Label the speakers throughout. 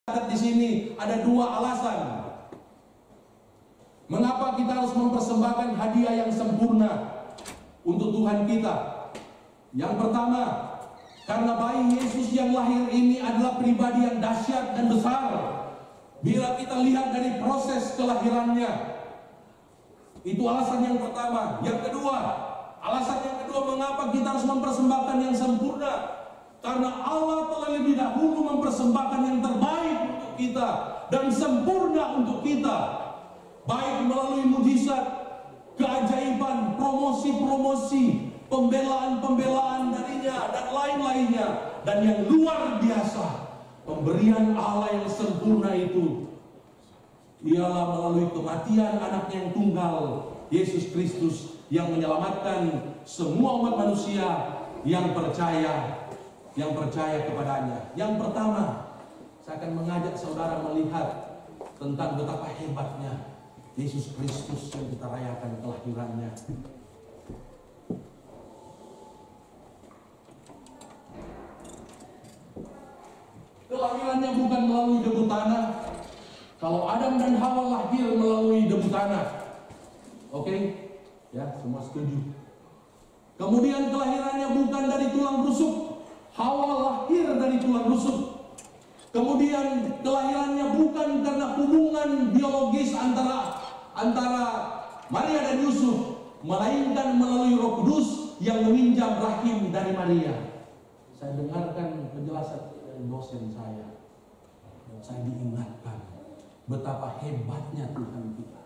Speaker 1: Di sini ada dua alasan mengapa kita harus mempersembahkan hadiah yang sempurna untuk Tuhan kita. Yang pertama, karena bayi Yesus yang lahir ini adalah pribadi yang dahsyat dan besar. Bila kita lihat dari proses kelahirannya, itu alasan yang pertama. Alasan yang kedua mengapa kita harus mempersembahkan yang sempurna, karena Allah telah lebih dahulu mempersembahkan yang terbaik untuk kita dan sempurna untuk kita, baik melalui mujizat, keajaiban, promosi-promosi, pembelaan-pembelaan darinya dan lain-lainnya. Dan yang luar biasa, pemberian Allah yang sempurna itu ialah melalui kematian anaknya yang tunggal, Yesus Kristus, yang menyelamatkan semua umat manusia yang percaya kepadanya. Yang pertama, saya akan mengajak saudara melihat tentang betapa hebatnya Yesus Kristus yang kita rayakan kelahirannya. Kelahirannya bukan melalui debu tanah. Kalau Adam dan Hawa lahir melalui debu tanah, oke? Ya, semua setuju. Kemudian kelahirannya bukan dari tulang rusuk. Hawa lahir dari tulang rusuk. Kemudian kelahirannya bukan karena hubungan biologis antara Maria dan Yusuf, melainkan melalui Roh Kudus yang meminjam rahim dari Maria. Saya dengarkan penjelasan dari dosen saya, dan saya diingatkan betapa hebatnya Tuhan kita.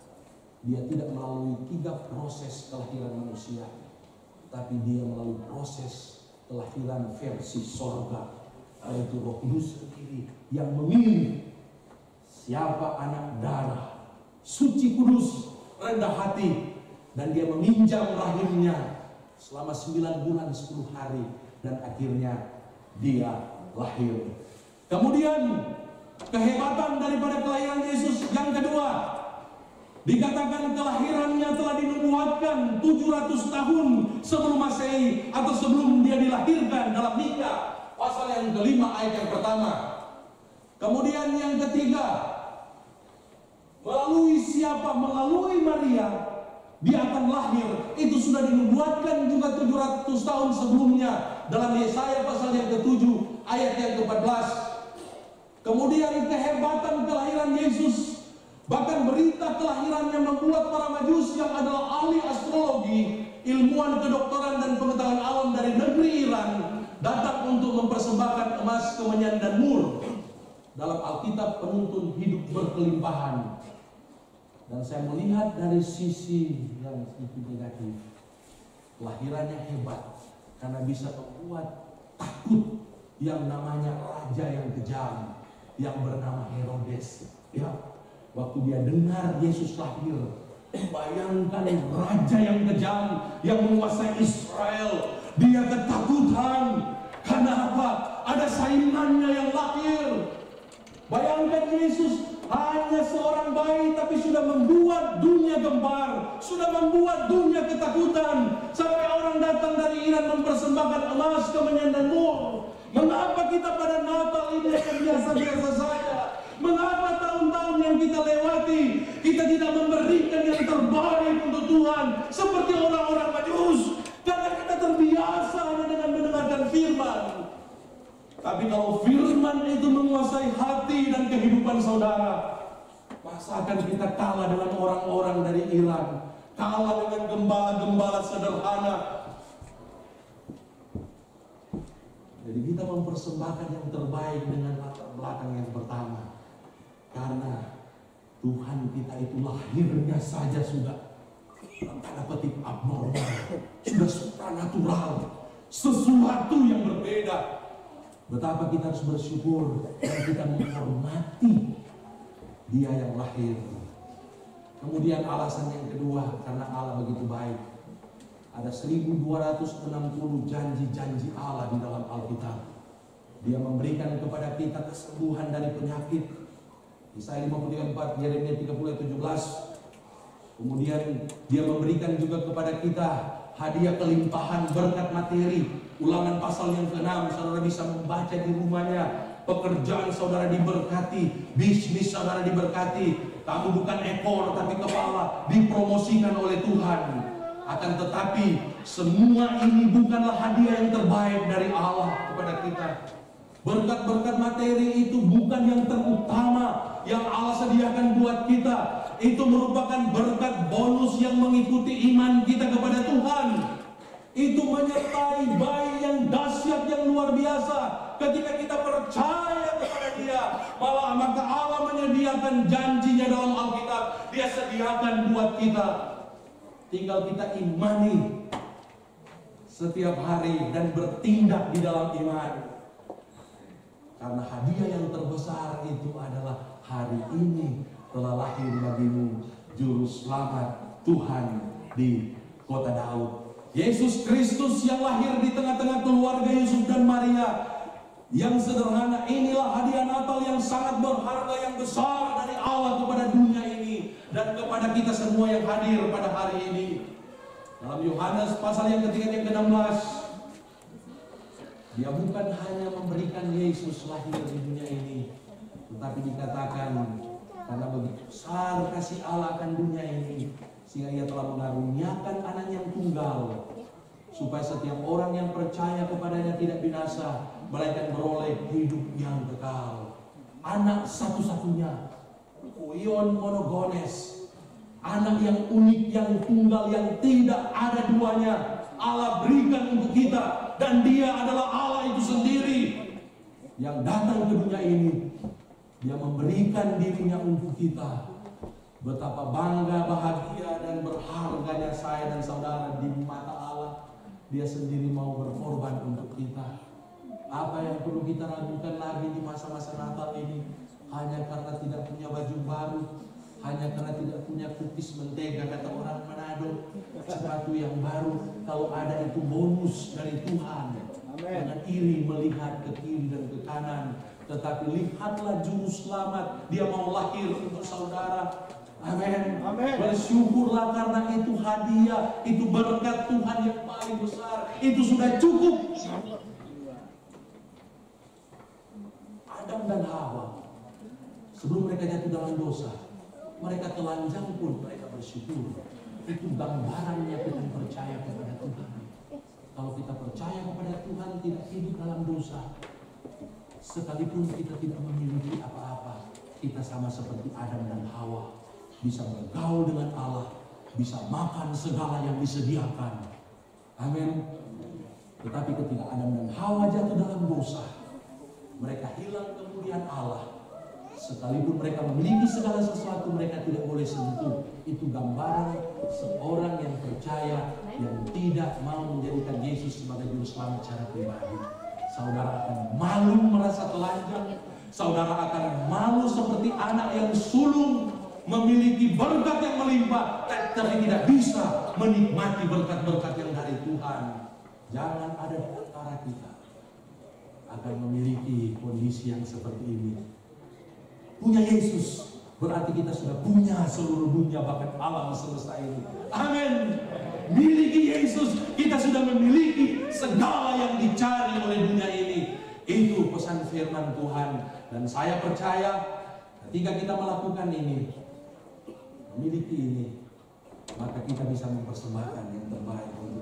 Speaker 1: Dia tidak melalui 3 proses kelahiran manusia, tapi dia melalui proses kelahiran versi sorga, yaitu Roh Kudus sendiri yang memilih siapa anak darah, suci kudus, rendah hati, dan dia meminjam rahimnya selama 9 bulan 10 hari, dan akhirnya dia lahir. Kemudian kehebatan daripada kelahiran Yesus yang kedua, dikatakan kelahirannya telah dinubuatkan 700 tahun sebelum Masehi, atau sebelum dia dilahirkan dalam Mika pasal yang kelima ayat yang pertama. Kemudian yang ketiga, melalui siapa? Melalui Maria dia akan lahir. Itu sudah dinubuatkan juga 700 tahun sebelumnya dalam Yesaya pasal yang ke-7 ayat yang ke-14. Kemudian kehebatan kelahiran Yesus, bahkan berita kelahirannya membuat para Majus yang adalah ahli astrologi, ilmuwan kedokteran dan pengetahuan alam dari negeri Iran datang untuk mempersembahkan emas, kemenyan dan mur. Dalam Alkitab penuntun hidup berkelimpahan. Dan saya melihat dari sisi yang sedikit negatif, kelahirannya hebat karena bisa membuat takut yang namanya raja yang kejam yang bernama Herodes. Ya, waktu dia dengar Yesus lahir, bayangkan raja yang kejam yang menguasai Israel, dia ketakutan. Karena apa? Ada saingannya yang lahir. Bayangkan Yesus hanya seorang bayi, tapi sudah membuat dunia gempar, sudah membuat dunia ketakutan, sampai orang datang dari Iran mempersembahkan emas, kemenyan dan mur. Mengapa kita pada Natal ini yang biasa-biasa saja? Mengapa tahun-tahun yang kita lewati kita tidak memberikan yang terbaik untuk Tuhan seperti orang-orang Majus? Karena kita terbiasa hanya dengan mendengarkan firman. Tapi kalau firman itu menguasai hati dan kehidupan saudara, masa akan kita kalah dengan orang-orang dari Iran, kalah dengan gembala-gembala sederhana. Jadi kita mempersembahkan yang terbaik dengan latar belakang yang pertama. Karena Tuhan kita itu lahirnya saja sudah tanda petik abnormal, sudah supranatural, sesuatu yang berbeda. Betapa kita harus bersyukur dan kita menghormati dia yang lahir. Kemudian alasan yang kedua, karena Allah begitu baik. Ada 1260 janji-janji Allah di dalam Alkitab. Dia memberikan kepada kita kesembuhan dari penyakit. Yesaya 53:4, Yeremia 30:17. Kemudian dia memberikan juga kepada kita hadiah kelimpahan berkat materi. Ulangan pasal yang ke-6, saudara bisa membaca di rumahnya pekerjaan saudara diberkati, bisnis saudara diberkati. Kamu bukan ekor tapi kepala, dipromosikan oleh Tuhan. Akan tetapi semua ini bukanlah hadiah yang terbaik dari Allah kepada kita. Berkat-berkat materi itu bukan yang terutama yang Allah sediakan buat kita. Itu merupakan berkat bonus yang mengikuti iman kita kepada Tuhan. Itu menyertai bayi yang dahsyat, yang luar biasa. Ketika kita percaya kepada Dia, malah maka Allah menyediakan janjinya dalam Alkitab. Dia sediakan buat kita. Tinggal kita imani setiap hari dan bertindak di dalam iman. Karena hadiah yang terbesar itu adalah hari ini telah lahir bagimu Juru Selamat Tuhan di kota Daud. Yesus Kristus yang lahir di tengah-tengah keluarga Yusuf dan Maria. Yang sederhana, inilah hadiah Natal yang sangat berharga, yang besar dari Allah kepada dunia ini dan kepada kita semua yang hadir pada hari ini. Dalam Yohanes pasal yang ketiga yang ke-16, Dia bukan hanya memberikan Yesus lahir di dunia ini, tetapi dikatakan karena begitu besar kasih Allah akan dunia ini, sehingga Ia telah mengaruniakan anak yang tunggal, supaya setiap orang yang percaya kepadanya tidak binasa, melainkan beroleh hidup yang kekal. Anak satu-satunya, Koion monogones, anak yang unik, yang tunggal, yang tidak ada duanya, Allah berikan untuk kita. Dan Dia adalah Allah itu sendiri yang datang ke dunia ini. Dia memberikan dirinya untuk kita. Betapa bangga, bahagia, dan berharganya saya dan saudara di mata Allah. Dia sendiri mau berkorban untuk kita. Apa yang perlu kita ragukan lagi di masa-masa Natal ini? Hanya karena tidak punya baju baru, hanya karena tidak punya kukis mentega, kata orang Manado, sepatu yang baru. Kalau ada itu bonus dari Tuhan. Jangan iri melihat ke kiri dan ke kanan, tetapi lihatlah Juru Selamat. Dia mau lahir untuk saudara. Amin. Bersyukurlah karena itu hadiah, itu berkat Tuhan yang paling besar. Itu sudah cukup. Adam dan Hawa, sebelum mereka jatuh dalam dosa, mereka telanjang pun mereka bersyukur. Itu gambarannya kita percaya kepada Tuhan. Kalau kita percaya kepada Tuhan, tidak hidup dalam dosa, sekalipun kita tidak memiliki apa-apa, kita sama seperti Adam dan Hawa, bisa bergaul dengan Allah, bisa makan segala yang disediakan. Amin. Tetapi ketika Adam dan Hawa jatuh dalam dosa, mereka hilang kemuliaan Allah. Sekalipun mereka memiliki segala sesuatu, mereka tidak boleh sentuh. Itu gambaran seorang yang percaya, yang tidak mau menjadikan Yesus sebagai Juru Selamat secara pribadi. Saudara akan malu merasa telanjang. Saudara akan malu seperti anak yang sulung, memiliki berkat yang melimpah, tapi tidak bisa menikmati berkat-berkat yang dari Tuhan. Jangan ada di antara kita akan memiliki kondisi yang seperti ini. Punya Yesus berarti kita sudah punya seluruh dunia, bahkan alam semesta ini. Amin. Miliki Yesus, kita sudah memiliki segala yang dicari oleh dunia ini. Itu pesan firman Tuhan. Dan saya percaya ketika kita melakukan ini, memiliki ini, maka kita bisa mempersembahkan yang terbaik untuk